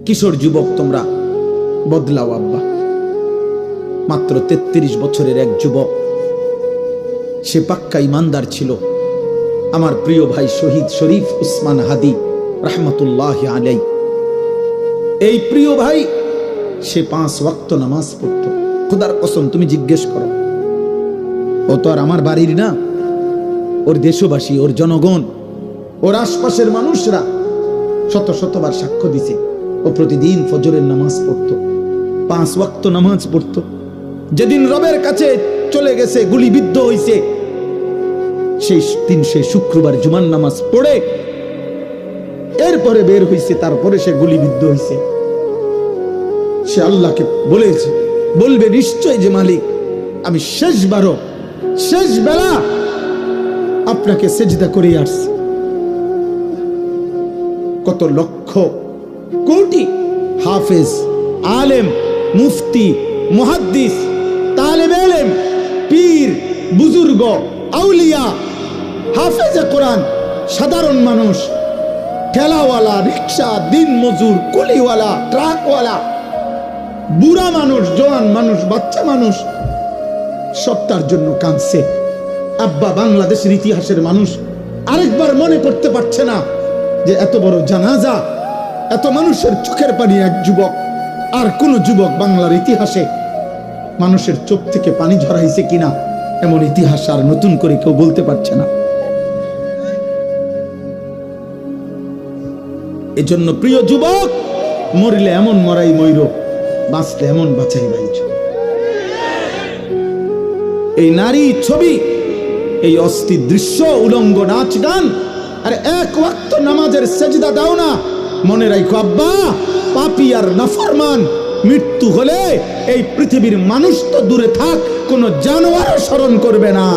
কিশোর যুবক তোমরা বদলাও আব্বা। মাত্র 33 বছরের এক যুবক, সে পাক্কা ইমানদার ছিল। আমার প্রিয় ভাই শহীদ শরীফ উসমান হাদি রহমতুল্লাহ আলাই, এই প্রিয় ভাই সে 5 ওয়াক্ত নামাজ পড়তো। খোদার কসম, তুমি জিজ্ঞেস করো, ও তো আর আমার বাড়ির না, ওর দেশবাসী, ওর জনগণ, ওর আশপাশের মানুষরা শত শতবার সাক্ষ্য দিছে ও প্রতিদিন ফজরের নামাজ পড়তো, 5 ওয়াক্ত নামাজ পড়তো। যেদিন রবের কাছে চলে গেছে, গুলিবিদ্ধ হইছে, সেই দিন সে শুক্রবার জুমার নামাজ পড়ে এরপরে বের হইছে, তারপরে সে গুলিবিদ্ধ হইছে। সে আল্লাহকে বলেছে, বলবে নিশ্চয় যে মালিক, আমি শেষবারও শেষ বেলা আপনাকে সেজদা করে আসছি। কত লক্ষ কোটি হাফেজ, আলেম, মুফতি, মুহাদ্দিস, তালেবে ইলম, পীর, বুজুর্গ, আউলিয়া, হাফেজে কোরআন, সাধারণ মানুষ, ঠেলাওয়ালা, রিক্সা, দিন মজুর, কুলিওয়ালা, ট্রাকওয়ালা, বুড়া মানুষ, জওয়ান মানুষ, বাচ্চা মানুষ, সব তার জন্য কাঁদছে। আব্বা, বাংলাদেশের ইতিহাসের মানুষ আরেকবার মনে করতে পারছে না যে এত বড় জানাজা, এত মানুষের চোখের পানি এক যুবক। আর কোন যুবক বাংলার ইতিহাসে মানুষের চোখ থেকে পানি ঝরাইছে কিনা, এমন ইতিহাস আর নতুন করে কেউ বলতে পারছে না। এজন্য প্রিয় যুবক, মরিলে এমন মরাই মইর, বাঁচলে এমন বাঁচাই বাইছ। এই নারী ছবি, এই অস্থির দৃশ্য, উলঙ্গ নাচ গান, আর 1 ওয়াক্ত নামাজের সেজদা দাও না। মনে রাখো আব্বা, পাপী আর নাফরমান মৃত্যু হলে এই পৃথিবীর মানুষ তো দূরে থাক, কোন জানোয়ারও স্মরণ করবে না।